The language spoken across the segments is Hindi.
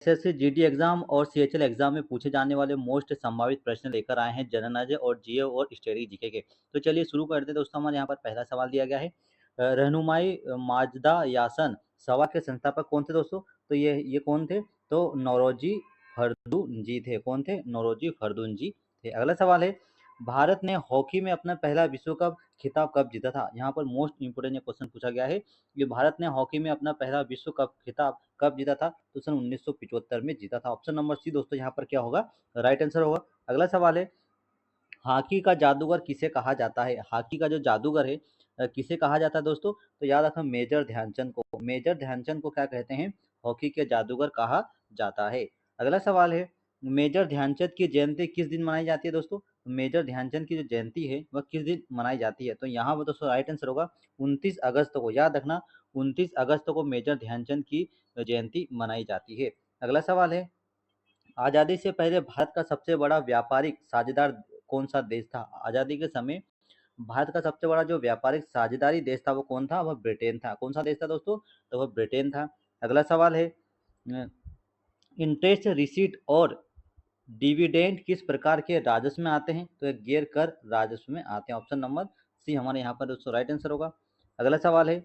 एसएससी जीडी एग्जाम और सीएचएल एग्जाम में पूछे जाने वाले मोस्ट संभावित प्रश्न लेकर आए हैं जनरल और जीए और स्टडी जीके के। तो चलिए शुरू करते हैं दोस्तों। हमारे यहाँ पर पहला सवाल दिया गया है, रहनुमाई माजदा यासन सभा के संस्थापक कौन थे दोस्तों? तो ये कौन थे? तो नौरोजी फरदुनजी थे। कौन थे? नौरोजी फरदुनजी थे। अगला सवाल है, भारत ने हॉकी में अपना पहला विश्व कप खिताब कब जीता था? यहाँ पर मोस्ट इंपोर्टेंट क्वेश्चन पूछा गया है कि भारत ने हॉकी में अपना पहला विश्व कप खिताब कब जीता था? तो सन 1975 में जीता था। ऑप्शन नंबर सी दोस्तों यहाँ पर क्या होगा? राइट आंसर होगा। अगला सवाल है, हॉकी का जादूगर किसे कहा जाता है? हॉकी का जो जादूगर है किसे कहा जाता है दोस्तों? तो याद रखना, मेजर ध्यानचंद को। मेजर ध्यानचंद को क्या कहते हैं? हॉकी के जादूगर कहा जाता है। अगला सवाल है, मेजर ध्यानचंद की जयंती किस दिन मनाई जाती है दोस्तों? मेजर ध्यानचंद की जो जयंती है वह किस दिन मनाई जाती है? तो यहाँ पर दोस्तों राइट आंसर होगा 29 अगस्त को। याद रखना, 29 अगस्त को मेजर ध्यानचंद की जयंती मनाई जाती है। अगला सवाल है, आजादी से पहले भारत का सबसे बड़ा व्यापारिक साझेदार कौन सा देश था? आजादी के समय भारत का सबसे बड़ा जो व्यापारिक साझेदारी देश था वो कौन था? वह ब्रिटेन था। कौन सा देश था दोस्तों? तो वह ब्रिटेन था। अगला सवाल है, इंटरेस्ट रिसीट और डिविडेंड किस प्रकार के राजस्व में आते हैं? तो ये गैर कर राजस्व में आते हैं। ऑप्शन नंबर सी हमारे यहाँ पर दोस्तों राइट आंसर होगा। अगला सवाल है,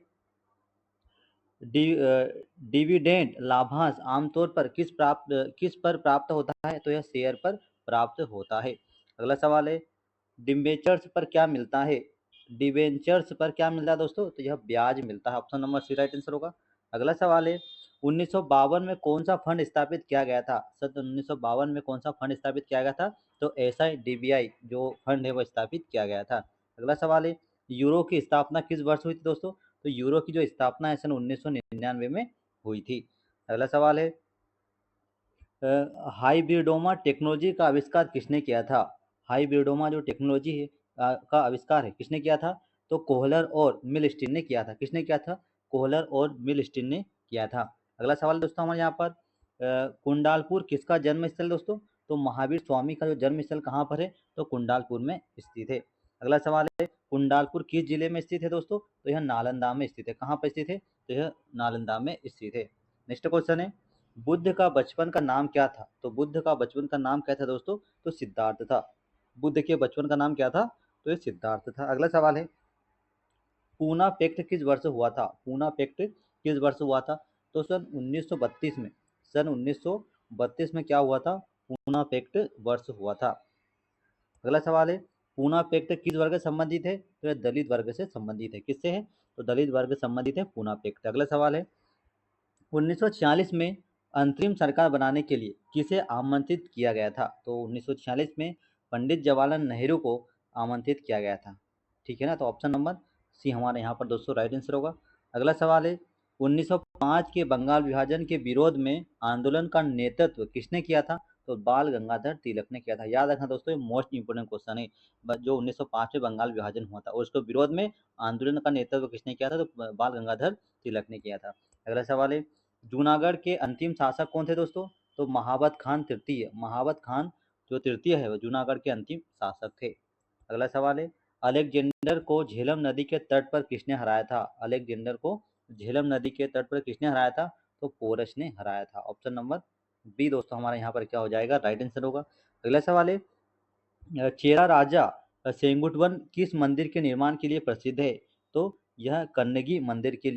डिविडेंड लाभांश आमतौर पर किस पर प्राप्त होता है? तो यह शेयर पर प्राप्त होता है। अगला सवाल है, डिबेंचर्स पर क्या मिलता है? डिबेंचर्स पर क्या मिलता है दोस्तों? तो यह ब्याज मिलता है। Option number C right answer होगा। अगला सवाल है, 1952 में कौन सा फंड स्थापित किया गया था? सन 1952 में कौन सा फंड स्थापित किया गया था? तो SIDBI जो फंड है वो स्थापित किया गया था। अगला सवाल है, यूरो की स्थापना किस वर्ष हुई थी दोस्तों? तो यूरो की जो स्थापना है सन 1999 में हुई थी। अगला सवाल है, हाइब्रिडोमा टेक्नोलॉजी का आविष्कार किसने किया था? हाइब्रिडोमा जो टेक्नोलॉजी है का आविष्कार है किसने किया था? तो कोहलर और मिलस्टीन ने किया था। किसने किया था? कोहलर और मिलस्टीन ने किया था। अगला सवाल दोस्तों हमारे यहाँ पर, कुंडालपुर किसका जन्म स्थल दोस्तों? तो महावीर स्वामी का जो जन्म स्थल कहाँ पर है? तो कुंडालपुर में स्थित है। अगला सवाल है, कुंडालपुर किस जिले में स्थित है दोस्तों? तो यह नालंदा में स्थित है। कहाँ पर स्थित है? तो यह नालंदा में स्थित है। नेक्स्ट क्वेश्चन है, बुद्ध का बचपन का नाम क्या था? तो बुद्ध का बचपन का नाम क्या था दोस्तों? तो सिद्धार्थ था। बुद्ध के बचपन का नाम क्या था? तो ये सिद्धार्थ था। अगला सवाल है, पूना पैक्ट किस वर्ष हुआ था? पूना पैक्ट किस वर्ष हुआ था? तो सन 1932 में। सन 1932 में क्या हुआ था? पूना पैक्ट वर्ष हुआ था। अगला सवाल है, पूना पैक्ट किस वर्ग से संबंधित है? तो यह दलित वर्ग से संबंधित है। किससे है? तो दलित वर्ग से संबंधित है पूना पैक्ट। अगला सवाल है, 1946 में अंतरिम सरकार बनाने के लिए किसे आमंत्रित किया गया था? तो 1946 में पंडित जवाहरलाल नेहरू को आमंत्रित किया गया था। ठीक है ना? तो ऑप्शन नंबर सी हमारे यहाँ पर दोस्तों राइट आंसर होगा। अगला सवाल है, 1905 के बंगाल विभाजन के विरोध में आंदोलन का नेतृत्व किसने किया था? तो बाल गंगाधर तिलक ने किया था। याद रखना दोस्तों, ये मोस्ट इंपोर्टेंट क्वेश्चन है। जो 1905 में बंगाल विभाजन हुआ था और उसके विरोध में आंदोलन का नेतृत्व किसने किया था? तो बाल गंगाधर तिलक ने किया था। अगला सवाल है, जूनागढ़ के अंतिम शासक कौन थे दोस्तों? तो महाबत खान तृतीय। महाबत खान जो तृतीय है वो जूनागढ़ के अंतिम शासक थे। अगला सवाल है, अलेक्जेंडर को झेलम नदी के तट पर किसने हराया था? अलेक्जेंडर को झेलम नदी के तट पर किसने हराया था? तो पोरस ने हराया था। ऑप्शन नंबर बी दोस्तों हमारे यहाँ पर क्या हो जाएगा? राइट आंसर होगा। अगला सवाल है, चेरा राजा सेंगुटवन किस मंदिर के निर्माण के लिए प्रसिद्ध है? तो यह कन्नगी मंदिर के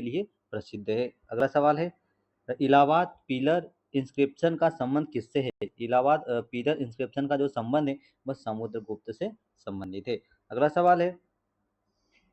लिए प्रसिद्ध है। अगला सवाल है, इलाहाबाद पिलर इंस्क्रिप्शन का संबंध किससे है? इलाहाबाद पिलर इंस्क्रिप्शन का जो संबंध है वह समुद्रगुप्त से संबंधित है। अगला सवाल है,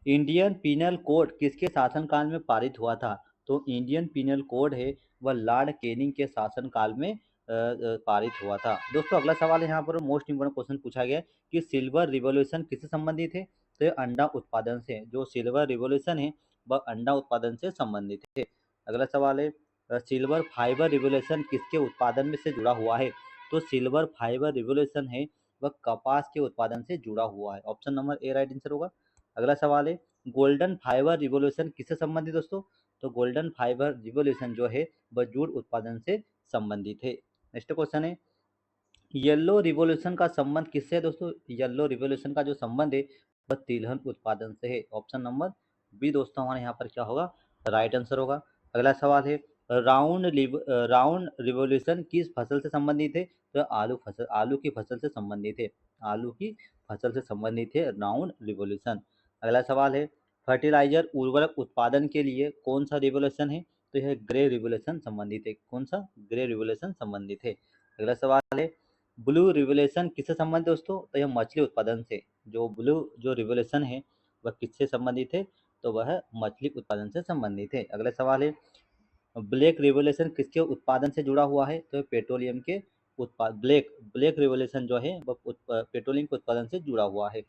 इंडियन पीनल कोड किसके शासनकाल में पारित हुआ था? तो इंडियन पीनल कोड है वह लॉर्ड कैनिंग के शासनकाल में पारित हुआ था। दोस्तों अगला सवाल है, यहाँ पर मोस्ट इंपोर्टेंट क्वेश्चन पूछा गया है कि सिल्वर रिवॉल्यूशन किससे संबंधित है? तो ये अंडा उत्पादन से। जो सिल्वर रिवॉल्यूशन है वह अंडा उत्पादन से संबंधित है। अगला सवाल है, सिल्वर फाइबर रिवॉल्यूशन किसके उत्पादन में से जुड़ा हुआ है? तो सिल्वर फाइबर रिवॉल्यूशन है वह कपास के उत्पादन से जुड़ा हुआ है। Option number A right answer होगा। अगला सवाल है, गोल्डन फाइबर रिवॉल्यूशन किससे संबंधित दोस्तों? तो गोल्डन फाइबर रिवॉल्यूशन जो है वह जूट उत्पादन से संबंधित है। नेक्स्ट क्वेश्चन है, येलो रिवॉल्यूशन का संबंध किससे है दोस्तों? येलो रिवॉल्यूशन का जो संबंध है वह तिलहन उत्पादन से है। ऑप्शन नंबर बी दोस्तों हमारे यहाँ पर क्या होगा? राइट आंसर होगा। अगला सवाल है, राउंड रिवोल्यूशन किस फसल से संबंधित है? तो आलू की फसल से संबंधित है। आलू की फसल से संबंधित है राउंड रिवोल्यूशन। अगला सवाल है, फर्टिलाइजर उर्वरक उत्पादन के लिए कौन सा रिवोल्यूशन है? तो यह ग्रे रिवोल्यूशन संबंधित है। कौन सा? ग्रे रिवोल्यूशन संबंधित है। अगला सवाल है, ब्लू रिवोल्यूशन किससे संबंधित है दोस्तों? तो यह मछली उत्पादन से। जो रिवोल्यूशन है वह किससे संबंधित है? तो वह मछली उत्पादन से संबंधित है। अगला सवाल है, ब्लैक रिवोल्यूशन किसके उत्पादन से जुड़ा हुआ है? तो पेट्रोलियम के उत्पाद ब्लैक रिवोल्यूशन जो है वह पेट्रोलियम के उत्पादन से जुड़ा हुआ है।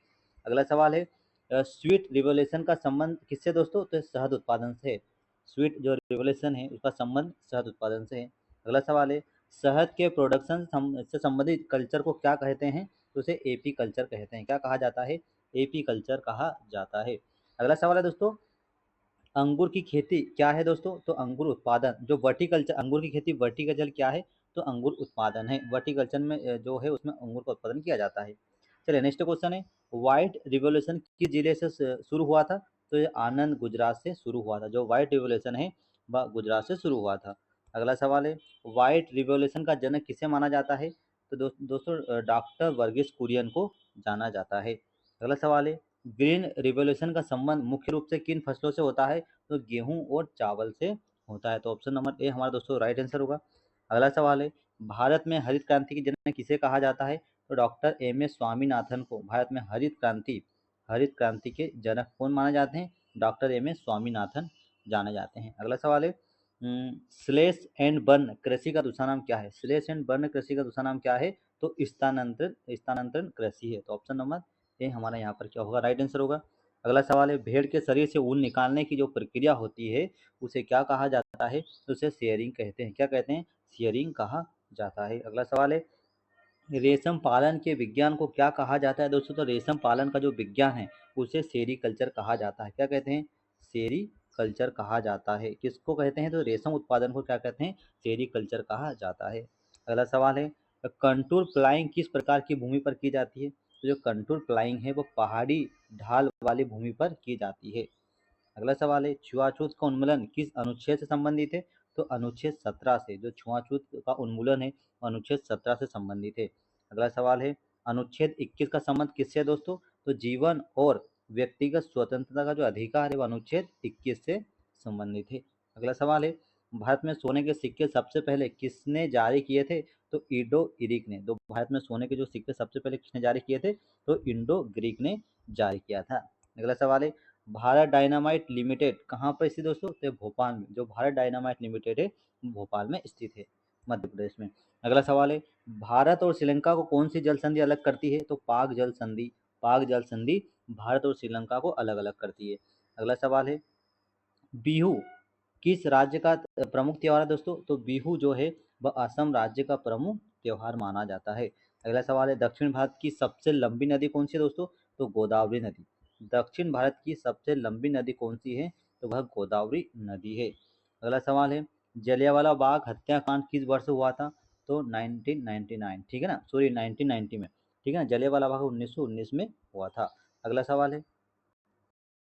अगला सवाल है, स्वीट रिवोल्यूशन का संबंध किससे दोस्तों? तो शहद उत्पादन से। स्वीट जो रिवोल्यूशन है उसका संबंध शहद उत्पादन से है। अगला सवाल है, शहद के प्रोडक्शन से संबंधित कल्चर को क्या कहते हैं? तो उसे एपी कल्चर कहते हैं। क्या कहा जाता है? एपी कल्चर कहा जाता है। अगला सवाल है दोस्तों, अंगूर की खेती क्या है दोस्तों? तो अंगूर उत्पादन। जो वर्टिकल्चर अंगूर की खेती वर्टिकल्चर क्या है? तो अंगूर उत्पादन है। वर्टिकल्चर में जो है उसमें अंगूर का उत्पादन किया जाता है। चलिए नेक्स्ट क्वेश्चन है, व्हाइट रिवॉल्यूशन किस जिले से शुरू हुआ था? तो ये आनंद गुजरात से शुरू हुआ था। जो व्हाइट रिवॉल्यूशन है वह गुजरात से शुरू हुआ था। अगला सवाल है, व्हाइट रिवॉल्यूशन का जनक किसे माना जाता है? तो दोस्तों डॉक्टर वर्गीस कुरियन को जाना जाता है। अगला सवाल है, ग्रीन रिवॉल्यूशन का संबंध मुख्य रूप से किन फसलों से होता है? तो गेहूं और चावल से होता है। तो ऑप्शन नंबर ए हमारा दोस्तों राइट आंसर होगा। अगला सवाल है, भारत में हरित क्रांति की जनक किसे कहा जाता है? तो डॉक्टर एम एस स्वामीनाथन को भारत में हरित क्रांति के जनक कौन माने जाते हैं? डॉक्टर एम एस स्वामीनाथन जाने जाते हैं। अगला सवाल है, स्लेश एंड बर्न कृषि का दूसरा नाम क्या है? स्लेश एंड बर्न कृषि का दूसरा नाम क्या है? तो स्थानांतरण कृषि है। तो ऑप्शन नंबर ए हमारा यहाँ पर क्या होगा? राइट आंसर होगा। अगला सवाल है, भेड़ के शरीर से ऊन निकालने की जो प्रक्रिया होती है उसे क्या कहा जाता है? तो उसे शेयरिंग कहते हैं। क्या कहते हैं? शेयरिंग कहा जाता है। अगला सवाल है, रेशम पालन के विज्ञान को क्या कहा जाता है दोस्तों? तो रेशम पालन का जो विज्ञान है उसे सेरीकल्चर कहा जाता है। क्या कहते हैं? सेरीकल्चर कहा जाता है। किसको कहते हैं? तो रेशम उत्पादन को क्या कहते हैं? सेरीकल्चर कहा जाता है। अगला सवाल है, कंटूर प्लाइंग किस प्रकार की भूमि पर की जाती है? तो जो कंटूर प्लाइंग है वो पहाड़ी ढाल वाली भूमि पर की जाती है। अगला सवाल है, छुआछूत का उन्मूलन किस अनुच्छेद से संबंधित है? तो अनुच्छेद 17 से। जो छुआछूत का उन्मूलन है अनुच्छेद 17 से संबंधित है। अगला सवाल है, अनुच्छेद 21 का संबंध किससे है दोस्तों? तो जीवन और व्यक्तिगत स्वतंत्रता का जो अधिकार है वह अनुच्छेद 21 से संबंधित है। अगला सवाल है, भारत में सोने के सिक्के सबसे पहले किसने जारी किए थे? तो इंडो ग्रीक ने। तो भारत में सोने के जो सिक्के सबसे पहले किसने जारी किए थे? तो इंडो ग्रीक ने जारी किया था। अगला सवाल है, भारत डायनामाइट लिमिटेड कहाँ पर स्थित दोस्तों? तो भोपाल में। जो भारत डायनामाइट लिमिटेड है भोपाल में स्थित है, मध्य प्रदेश में। अगला सवाल है, भारत और श्रीलंका को कौन सी जल संधि अलग करती है? तो पाक जल संधि भारत और श्रीलंका को अलग अलग करती है। अगला सवाल है, बिहू किस राज्य का प्रमुख त्योहार है दोस्तों? तो बिहू जो है वह असम राज्य का प्रमुख त्योहार माना जाता है। अगला सवाल है, दक्षिण भारत की सबसे लंबी नदी कौन सी है दोस्तों? तो गोदावरी नदी। दक्षिण भारत की सबसे लंबी नदी कौन सी है? तो वह गोदावरी नदी है। अगला सवाल है, जलियांवाला बाग हत्याकांड किस वर्ष हुआ था? तो 1999, ठीक है ना, सॉरी 1990 में, ठीक है ना। जलियांवाला बाग 1919 में हुआ था। अगला सवाल है,